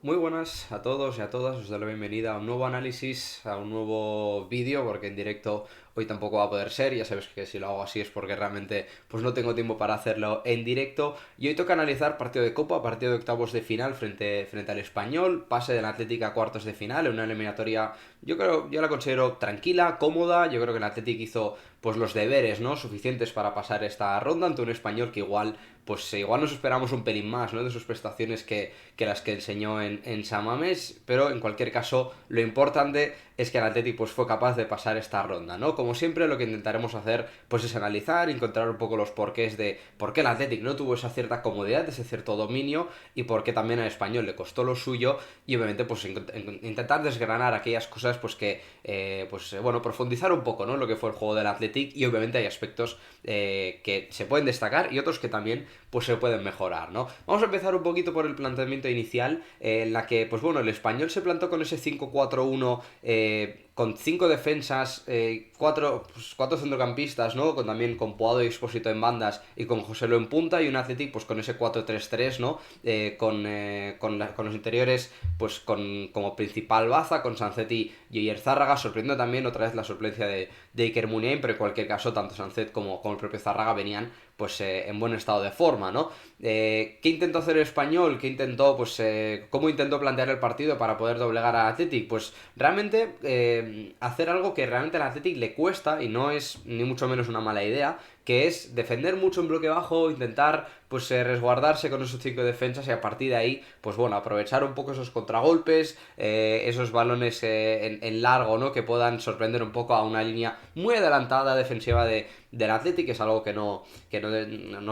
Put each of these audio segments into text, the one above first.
Muy buenas a todos y a todas, os doy la bienvenida a un nuevo análisis, a un nuevo vídeo, porque en directo hoy tampoco va a poder ser, ya sabes que si lo hago así es porque realmente pues no tengo tiempo para hacerlo en directo, y hoy toca analizar partido de Copa, partido de octavos de final frente al Español, pase del Atlético a cuartos de final, en una eliminatoria yo la considero tranquila, cómoda, yo creo que el Atlético hizo pues los deberes, ¿no? Suficientes para pasar esta ronda ante un Español que igual nos esperamos un pelín más, ¿no? De sus prestaciones que las que enseñó en San Mamés, pero en cualquier caso lo importante es que el Athletic pues fue capaz de pasar esta ronda, ¿no? Como siempre lo que intentaremos hacer pues es analizar, encontrar un poco los porqués de por qué el Athletic no tuvo esa cierta comodidad, ese cierto dominio y por qué también al Español le costó lo suyo y obviamente pues intentar desgranar aquellas cosas pues bueno, profundizar un poco, ¿no? Lo que fue el juego del Athletic y obviamente hay aspectos que se pueden destacar y otros que también pues se pueden mejorar, ¿no? Vamos a empezar un poquito por el planteamiento inicial, en la que, pues bueno, el Español se plantó con ese 5-4-1, con cinco defensas, cuatro centrocampistas, ¿no? También con Puado y Expósito en bandas y con Joselu en punta, y un Athletic pues con ese 4-3-3, ¿no? Con los interiores pues como principal baza, con Sanzet y Zárraga, sorprendiendo también otra vez la suplencia de Iker Muniain, pero en cualquier caso tanto Sanzet como el propio Zárraga venían pues en buen estado de forma, ¿no? ¿Qué intentó hacer el Español? ¿Cómo intentó plantear el partido para poder doblegar al Athletic? Pues realmente hacer algo que realmente al Athletic le cuesta y no es ni mucho menos una mala idea, que es defender mucho en bloque bajo, intentar resguardarse con esos cinco defensas y a partir de ahí, pues bueno, aprovechar un poco esos contragolpes, esos balones en largo, ¿no? Que puedan sorprender un poco a una línea muy adelantada defensiva del Athletic, que es algo que no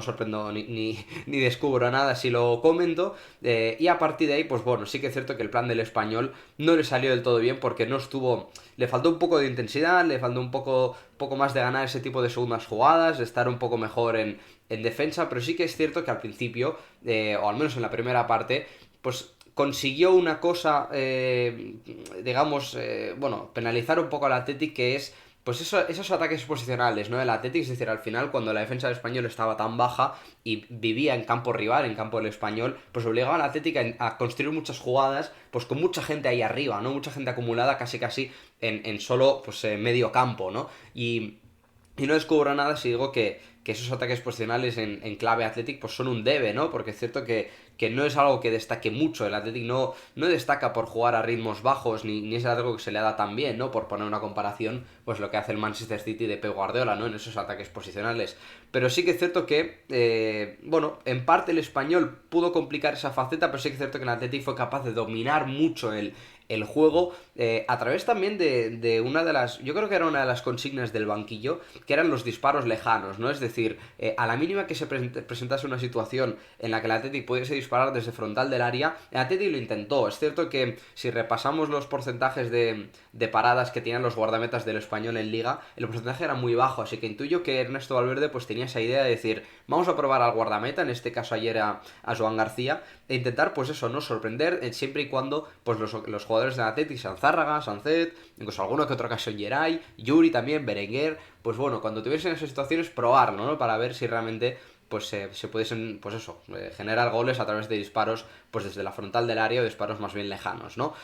sorprendo ni descubro nada si lo comento, y a partir de ahí, pues bueno, sí que es cierto que el plan del Español no le salió del todo bien porque le faltó un poco de intensidad, le faltó un poco más de ganar ese tipo de segundas jugadas, de estar un poco mejor en defensa, pero sí que es cierto que al principio, o al menos en la primera parte, pues consiguió una cosa, digamos, bueno, penalizar un poco al Athletic, que es pues esos ataques posicionales, ¿no? El Athletic, es decir, al final, cuando la defensa del Español estaba tan baja y vivía en campo rival, en campo del Español, pues obligaba al Athletic a construir muchas jugadas, pues con mucha gente ahí arriba, ¿no? Mucha gente acumulada casi casi en solo, pues, medio campo, ¿no? Y no descubro nada si digo que esos ataques posicionales en clave Athletic pues son un debe, ¿no? Porque es cierto que no es algo que destaque mucho. El Athletic no destaca por jugar a ritmos bajos, ni es algo que se le da tan bien, ¿no? Por poner una comparación, pues lo que hace el Manchester City de Pep Guardiola, ¿no? En esos ataques posicionales. Pero sí que es cierto que, bueno, en parte el Español pudo complicar esa faceta, pero sí que es cierto que el Athletic fue capaz de dominar mucho el juego, a través también de una de las, yo creo que era una de las consignas del banquillo, que eran los disparos lejanos, ¿no? Es decir, a la mínima que se presentase una situación en la que el Athletic pudiese disparar desde frontal del área, el Athletic lo intentó. Es cierto que si repasamos los porcentajes de paradas que tenían los guardametas del Español en Liga, el porcentaje era muy bajo, así que intuyo que Ernesto Valverde pues tenía esa idea de decir, vamos a probar al guardameta, en este caso ayer a Joan García, e intentar pues eso, no sorprender, siempre y cuando pues los jugadores del Athletic, sean Zárraga, Sanzet, incluso alguno que otra ocasión Geray, Yuri también, Berenguer, pues bueno, cuando tuviesen esas situaciones probarlo, ¿no? Para ver si realmente pues se pudiesen, pues eso, generar goles a través de disparos pues desde la frontal del área o disparos más bien lejanos, ¿no?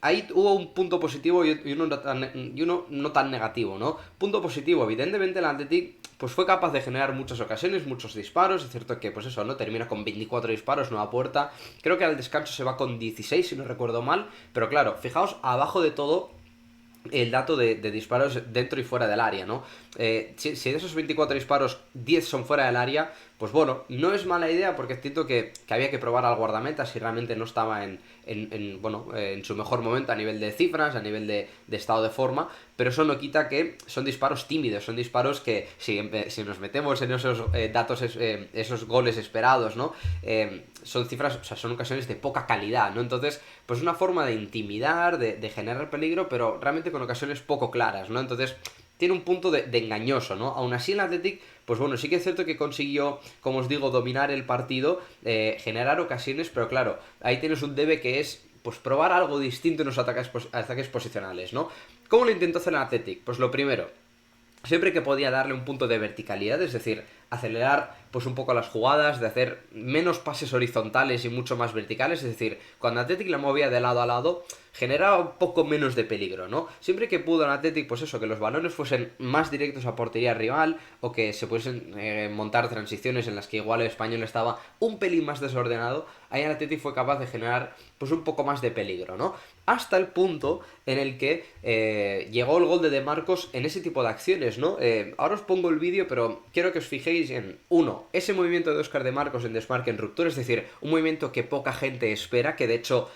Ahí hubo un punto positivo y uno no tan negativo, ¿no? Punto positivo, evidentemente el Athletic pues fue capaz de generar muchas ocasiones, muchos disparos. Es cierto que, pues eso, ¿no? Termina con 24 disparos, nueva puerta. Creo que al descanso se va con 16, si no recuerdo mal. Pero claro, fijaos abajo de todo el dato de disparos dentro y fuera del área, ¿no? Si de esos 24 disparos 10 son fuera del área, pues bueno, no es mala idea porque entiendo que había que probar al guardameta si realmente no estaba en su mejor momento a nivel de cifras, a nivel de estado de forma, pero eso no quita que son disparos tímidos, son disparos que si nos metemos en esos datos, esos goles esperados, ¿no? Son cifras, o sea, son ocasiones de poca calidad, ¿no? Entonces, pues una forma de intimidar, de generar peligro, pero realmente con ocasiones poco claras, ¿no? Entonces, tiene un punto de engañoso, ¿no? Aún así el Athletic, pues bueno, sí que es cierto que consiguió, como os digo, dominar el partido, generar ocasiones, pero claro, ahí tienes un debe que es pues probar algo distinto en los ataques posicionales, ¿no? ¿Cómo lo intentó hacer el Athletic? Pues lo primero, siempre que podía darle un punto de verticalidad, es decir, acelerar pues un poco las jugadas, de hacer menos pases horizontales y mucho más verticales, es decir, cuando Athletic la movía de lado a lado, generaba un poco menos de peligro, ¿no? Siempre que pudo en Athletic, pues eso, que los balones fuesen más directos a portería rival, o que se pudiesen montar transiciones en las que igual el español estaba un pelín más desordenado, ahí el Athletic fue capaz de generar pues un poco más de peligro, ¿no? Hasta el punto en el que llegó el gol de Marcos en ese tipo de acciones, ¿no? Ahora os pongo el vídeo, pero quiero que os fijéis en, uno, ese movimiento de Óscar de Marcos en desmarque en ruptura, es decir, un movimiento que poca gente espera, que de hecho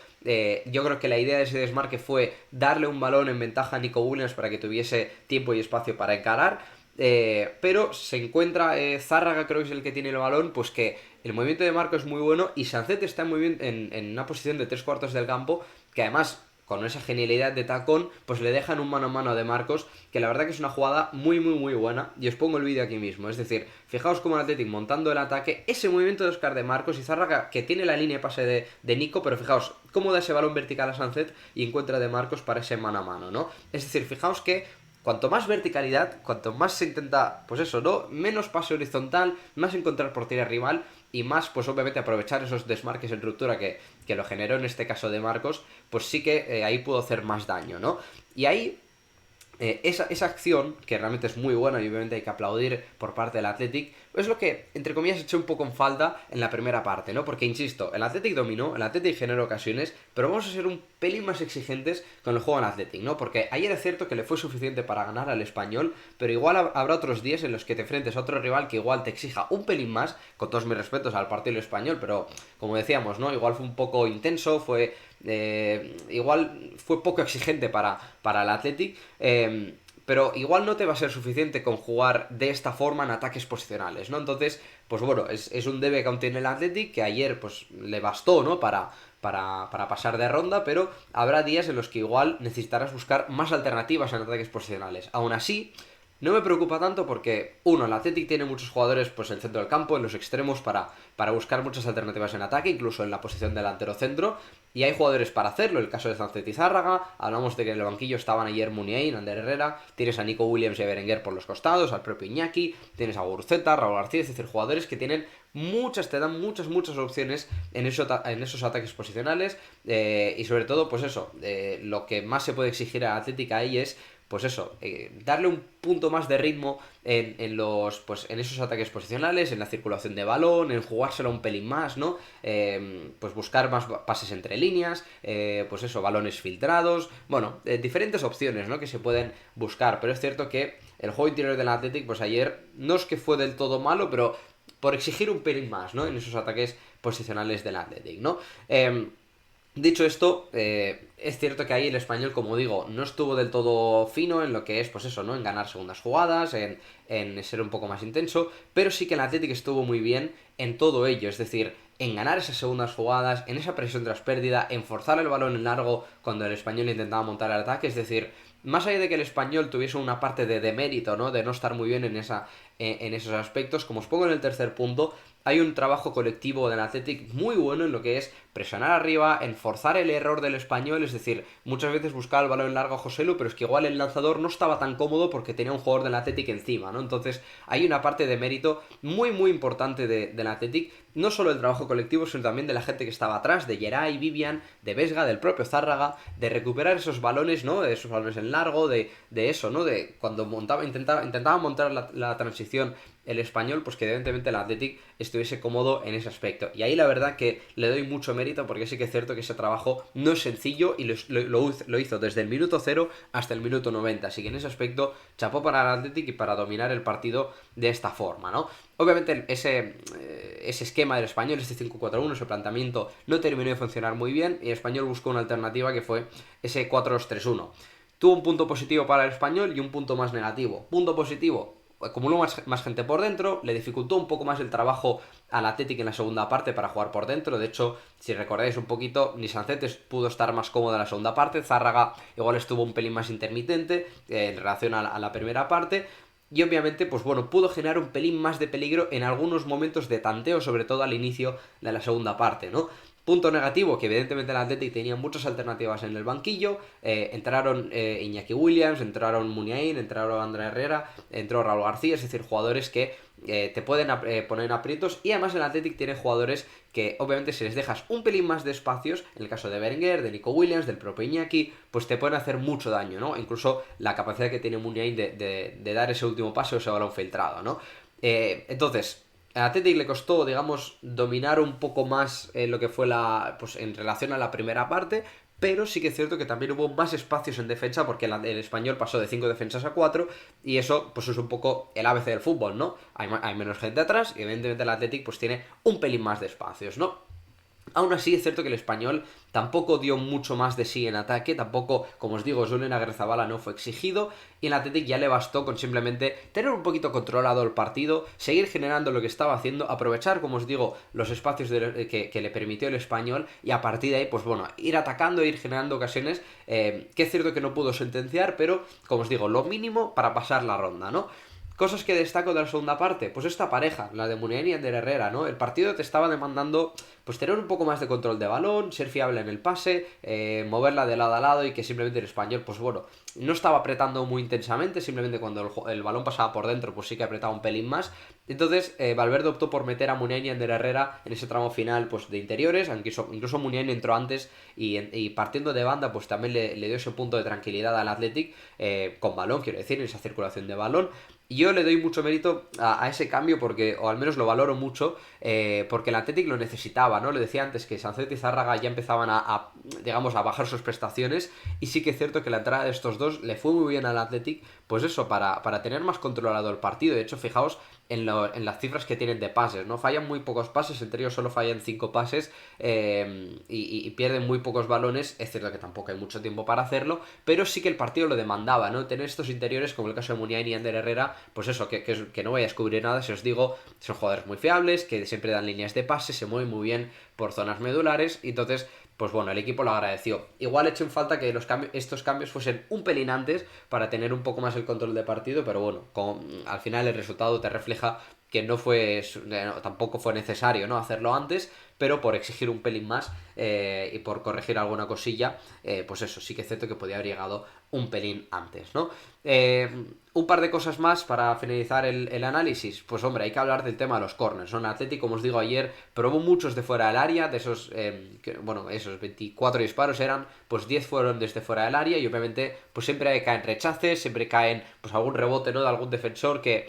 yo creo que la idea de ese desmarque fue darle un balón en ventaja a Nico Williams para que tuviese tiempo y espacio para encarar, pero se encuentra Zárraga, creo que es el que tiene el balón, pues que el movimiento de Marcos es muy bueno y Sancet está muy bien en una posición de 3/4 del campo, que además con esa genialidad de tacón, pues le dejan un mano a mano de Marcos, que la verdad que es una jugada muy muy muy buena, y os pongo el vídeo aquí mismo, es decir, fijaos cómo el Athletic montando el ataque, ese movimiento de Óscar de Marcos y Zárraga, que tiene la línea de pase de Nico, pero fijaos cómo da ese balón vertical a Sancet y encuentra de Marcos para ese mano a mano, ¿no? Es decir, fijaos que cuanto más verticalidad, cuanto más se intenta, pues eso, ¿no? Menos pase horizontal, más encontrar portería rival y más, pues obviamente aprovechar esos desmarques en ruptura que lo generó en este caso de Marcos, pues sí que ahí pudo hacer más daño, ¿no? Y ahí esa acción, que realmente es muy buena y obviamente hay que aplaudir por parte del Athletic, es lo que, entre comillas, echó un poco en falta en la primera parte, ¿no? Porque, insisto, el Athletic dominó, el Athletic generó ocasiones, pero vamos a ser un pelín más exigentes con el juego en Athletic, ¿no? Porque ayer es cierto que le fue suficiente para ganar al Español, pero igual habrá otros días en los que te enfrentes a otro rival que igual te exija un pelín más, con todos mis respetos al partido español, pero como decíamos, ¿no? Igual fue un poco intenso, igual fue poco exigente para el Athletic, pero igual no te va a ser suficiente con jugar de esta forma en ataques posicionales, ¿no? Entonces, pues bueno, es un debe que aún tiene el Athletic, que ayer pues le bastó, ¿no? Para pasar de ronda, pero habrá días en los que igual necesitarás buscar más alternativas en ataques posicionales. Aún así, no me preocupa tanto porque, uno, el Athletic tiene muchos jugadores pues en el centro del campo, en los extremos, para buscar muchas alternativas en ataque, incluso en la posición delantero centro, y hay jugadores para hacerlo, el caso de Sancet y Zárraga, hablamos de que en el banquillo estaban ayer Muniain, Ander Herrera, tienes a Nico Williams y a Berenguer por los costados, al propio Iñaki, tienes a Guruceta, Raúl García, es decir, jugadores que tienen te dan muchas opciones en esos ataques posicionales, y sobre todo, pues eso, lo que más se puede exigir a Athletic ahí es pues eso, darle un punto más de ritmo en esos ataques posicionales, en la circulación de balón, en jugárselo un pelín más, ¿no? Pues buscar más pases entre líneas, pues eso, balones filtrados, bueno, diferentes opciones, ¿no? Que se pueden buscar, pero es cierto que el juego interior del Athletic, pues ayer no es que fue del todo malo, pero por exigir un pelín más, ¿no? En esos ataques posicionales del Athletic, ¿no? Dicho esto, es cierto que ahí el español, como digo, no estuvo del todo fino en lo que es, pues eso, ¿no? En ganar segundas jugadas, en ser un poco más intenso, pero sí que el Athletic estuvo muy bien en todo ello, es decir, en ganar esas segundas jugadas, en esa presión tras pérdida, en forzar el balón en largo cuando el español intentaba montar el ataque, es decir, más allá de que el español tuviese una parte de demérito, ¿no? De no estar muy bien en esos aspectos, como os pongo en el tercer punto, hay un trabajo colectivo del Athletic muy bueno en lo que es presionar arriba, en forzar el error del español, es decir, muchas veces buscaba el balón en largo a Joselu, pero es que igual el lanzador no estaba tan cómodo porque tenía un jugador del Athletic encima, ¿no? Entonces hay una parte de mérito muy muy importante del Athletic, no solo del trabajo colectivo, sino también de la gente que estaba atrás, de Geray, Vivian, de Vesga, del propio Zárraga, de recuperar esos balones, ¿no? De esos balones en largo, de eso, ¿no? De cuando intentaba montar la transición el español, pues que evidentemente el Athletic estuviese cómodo en ese aspecto. Y ahí la verdad que le doy mucho mérito porque sí que es cierto que ese trabajo no es sencillo y lo hizo desde el minuto 0 hasta el minuto 90. Así que en ese aspecto, chapó para el Athletic y para dominar el partido de esta forma, ¿no? Obviamente ese esquema del español, este 5-4-1, ese planteamiento no terminó de funcionar muy bien y el español buscó una alternativa que fue ese 4-2-3-1. Tuvo un punto positivo para el español y un punto más negativo. Punto positivo, acumuló más gente por dentro, le dificultó un poco más el trabajo al Athletic en la segunda parte para jugar por dentro. De hecho, si recordáis un poquito, ni Sancet pudo estar más cómodo en la segunda parte, Zárraga igual estuvo un pelín más intermitente en relación a la primera parte. Y obviamente, pues bueno, pudo generar un pelín más de peligro en algunos momentos de tanteo, sobre todo al inicio de la segunda parte, ¿no? Punto negativo, que evidentemente el Athletic tenía muchas alternativas en el banquillo, entraron Iñaki Williams, entraron Muniain, entraron André Herrera, entró Raúl García, es decir, jugadores que te pueden poner en aprietos, y además el Athletic tiene jugadores que obviamente si les dejas un pelín más de espacios, en el caso de Berenguer, de Nico Williams, del propio Iñaki, pues te pueden hacer mucho daño, ¿no? Incluso la capacidad que tiene Muniain de dar ese último pase o ese balón filtrado, ¿no? Entonces, al Athletic le costó, digamos, dominar un poco más lo que fue pues en relación a la primera parte, pero sí que es cierto que también hubo más espacios en defensa porque el Español pasó de 5 defensas a 4, y eso pues es un poco el ABC del fútbol, ¿no? Hay menos gente atrás y evidentemente el Athletic pues tiene un pelín más de espacios, ¿no? Aún así es cierto que el Español tampoco dio mucho más de sí en ataque, tampoco, como os digo, Julen Agrezabala no fue exigido, y el Athletic ya le bastó con simplemente tener un poquito controlado el partido, seguir generando lo que estaba haciendo, aprovechar, como os digo, los espacios que le permitió el Español, y a partir de ahí, pues bueno, ir atacando, ir generando ocasiones, que es cierto que no pudo sentenciar, pero, como os digo, lo mínimo para pasar la ronda, ¿no? Cosas que destaco de la segunda parte, pues esta pareja, la de Muniain y Ander Herrera, ¿no? El partido te estaba demandando pues tener un poco más de control de balón, ser fiable en el pase, moverla de lado a lado, y que simplemente el Español, pues bueno, no estaba apretando muy intensamente, simplemente cuando el balón pasaba por dentro, pues sí que apretaba un pelín más. Entonces, Valverde optó por meter a Muniain y Ander Herrera en ese tramo final, pues de interiores, aunque incluso Muniain entró antes, y partiendo de banda, pues también le dio ese punto de tranquilidad al Athletic, con balón, quiero decir, en esa circulación de balón. Y yo le doy mucho mérito a ese cambio porque, o al menos lo valoro mucho, porque el Athletic lo necesitaba, ¿no? Le decía antes que Sancet y Zárraga ya empezaban digamos, a bajar sus prestaciones, y sí que es cierto que la entrada de estos dos le fue muy bien al Athletic, pues eso, para tener más controlado el partido. De hecho, fijaos en las cifras que tienen de pases, ¿no? Fallan muy pocos pases, entre ellos solo fallan 5 pases, y pierden muy pocos balones. Es cierto que tampoco hay mucho tiempo para hacerlo, pero sí que el partido lo demandaba, ¿no? Tener estos interiores, como el caso de Muniain y Ander Herrera, pues eso, que no voy a descubrir nada si os digo, son jugadores muy fiables, que siempre dan líneas de pase, se mueven muy bien por zonas medulares, y entonces, pues bueno, el equipo lo agradeció. Igual he hecho en falta que estos cambios fuesen un pelín antes para tener un poco más el control de partido, pero bueno, al final el resultado te refleja que tampoco fue necesario, ¿no?, hacerlo antes, pero por exigir un pelín más, y por corregir alguna cosilla, pues eso, sí que es cierto que podía haber llegado un pelín antes, ¿no? Un par de cosas más para finalizar el análisis. Pues hombre, hay que hablar del tema de los corners, ¿no? El Athletic, como os digo ayer, probó muchos de fuera del área, de esos, esos 24 disparos eran, pues 10 fueron desde fuera del área, y obviamente pues siempre caen rechaces, siempre caen pues algún rebote, ¿no?, de algún defensor que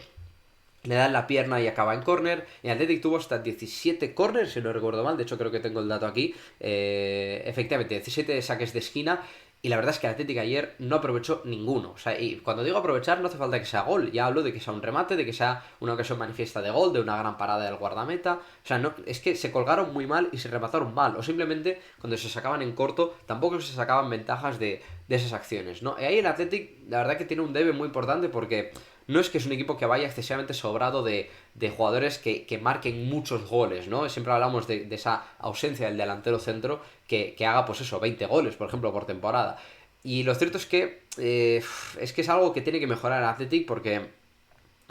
le dan la pierna y acaba en córner. Y Athletic tuvo hasta 17 corners, si no recuerdo mal, de hecho creo que tengo el dato aquí, efectivamente, 17 saques de esquina, y la verdad es que el Athletic ayer no aprovechó ninguno. O sea, y cuando digo aprovechar no hace falta que sea gol, ya hablo de que sea un remate, de que sea una ocasión manifiesta de gol, de una gran parada del guardameta. O sea, no, es que se colgaron muy mal y se remataron mal, o simplemente cuando se sacaban en corto tampoco se sacaban ventajas de esas acciones, ¿no? Y ahí el Athletic, la verdad que tiene un debe muy importante, porque no es que es un equipo que vaya excesivamente sobrado de jugadores que marquen muchos goles, ¿no? Siempre hablamos de esa ausencia del delantero centro que haga, pues eso, 20 goles, por ejemplo, por temporada. Y lo cierto es que es algo que tiene que mejorar el Athletic, porque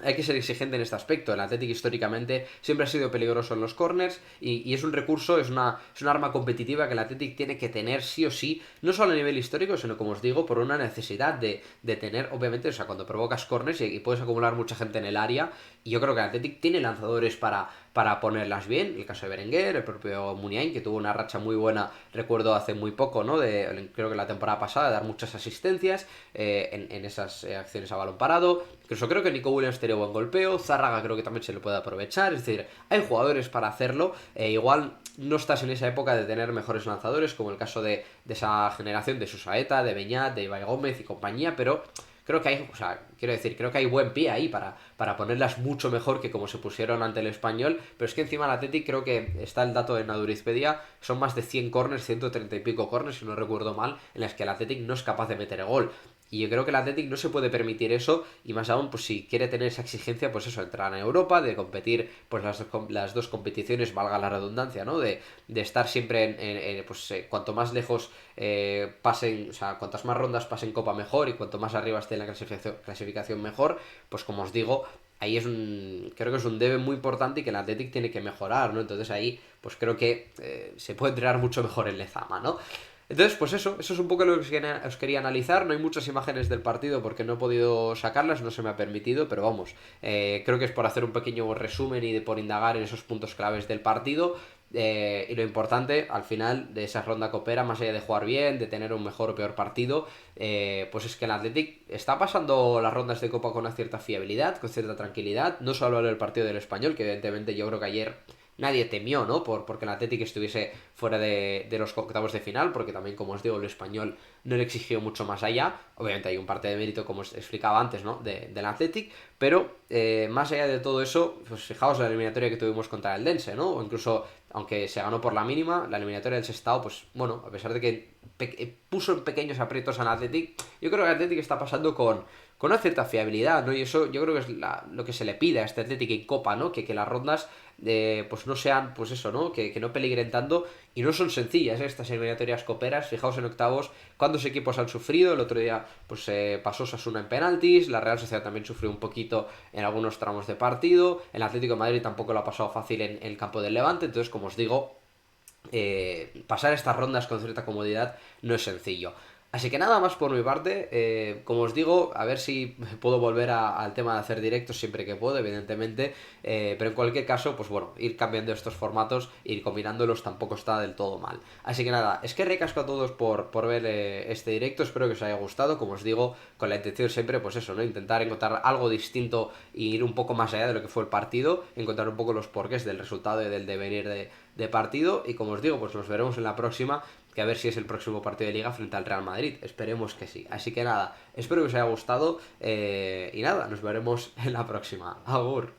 hay que ser exigente en este aspecto. El Athletic históricamente siempre ha sido peligroso en los corners, y es un recurso, es un arma competitiva que el Athletic tiene que tener sí o sí, no solo a nivel histórico, sino, como os digo, por una necesidad de tener, obviamente, o sea, cuando provocas corners y puedes acumular mucha gente en el área, y yo creo que el Athletic tiene lanzadores para ponerlas bien. El caso de Berenguer, el propio Muniain, que tuvo una racha muy buena, recuerdo hace muy poco, ¿no? Creo que la temporada pasada, de dar muchas asistencias en esas acciones a balón parado. Incluso creo que Nico Williams tiene buen golpeo, Zárraga creo que también se le puede aprovechar, es decir, hay jugadores para hacerlo, igual no estás en esa época de tener mejores lanzadores, como el caso de esa generación de Susaeta, de Beñat, de Ibai Gómez y compañía, pero creo que hay, o sea, quiero decir, creo que hay buen pie ahí para ponerlas mucho mejor que como se pusieron ante el Español. Pero es que encima el Athletic, creo que está el dato de Nadurizpedia, son más de 100 corners, 130 y pico corners, si no recuerdo mal, en las que el Athletic no es capaz de meter gol. Y yo creo que el Athletic no se puede permitir eso, y más aún, pues si quiere tener esa exigencia, pues eso, entrar en Europa, de competir, pues las dos competiciones, valga la redundancia, ¿no? De estar siempre cuanto más lejos pasen, o sea, cuantas más rondas pasen Copa mejor, y cuanto más arriba esté en la clasificación mejor. Pues como os digo, ahí creo que es un debe muy importante y que el Athletic tiene que mejorar, ¿no? Entonces ahí, pues creo que se puede entrenar mucho mejor en Lezama, ¿no? Entonces, pues eso es un poco lo que os quería analizar. No hay muchas imágenes del partido porque no he podido sacarlas, no se me ha permitido, pero vamos, creo que es por hacer un pequeño resumen y por indagar en esos puntos claves del partido. Y lo importante, al final, de esa ronda copera, más allá de jugar bien, de tener un mejor o peor partido, pues es que el Athletic está pasando las rondas de Copa con una cierta fiabilidad, con cierta tranquilidad. No solo el partido del Español, que evidentemente yo creo que ayer nadie temió, ¿no? Porque el Athletic estuviese fuera de los octavos de final, porque también, como os digo, el Español no le exigió mucho más allá. Obviamente hay un parte de mérito, como os explicaba antes, ¿no? Del Athletic, pero más allá de todo eso, pues fijaos la eliminatoria que tuvimos contra el Dense, ¿no? O incluso, aunque se ganó por la mínima, la eliminatoria del Sestao, pues bueno, a pesar de que puso en pequeños aprietos al Athletic, yo creo que el Athletic está pasando con una cierta fiabilidad, ¿no? Y eso yo creo que es lo que se le pide a este Athletic en Copa, ¿no? Que las rondas pues no sean, pues eso, ¿no? Que no peligren tanto y no son sencillas, ¿eh? Estas eliminatorias coperas. Fijaos en octavos cuántos equipos han sufrido. El otro día pues pasó Osasuna en penaltis, la Real Sociedad también sufrió un poquito en algunos tramos de partido, el Atlético de Madrid tampoco lo ha pasado fácil en el campo del Levante. Entonces, como os digo, pasar estas rondas con cierta comodidad no es sencillo. Así que nada más por mi parte, como os digo, a ver si puedo volver al tema de hacer directos siempre que puedo, evidentemente, pero en cualquier caso, pues bueno, ir cambiando estos formatos, ir combinándolos tampoco está del todo mal. Así que nada, es que recasco a todos por ver este directo, espero que os haya gustado, como os digo, con la intención siempre, pues eso, ¿no? Intentar encontrar algo distinto e ir un poco más allá de lo que fue el partido, encontrar un poco los porqués del resultado y del devenir de partido, y como os digo, pues nos veremos en la próxima, que a ver si es el próximo partido de Liga frente al Real Madrid. Esperemos que sí. Así que nada, espero que os haya gustado y nada, nos veremos en la próxima. Agur.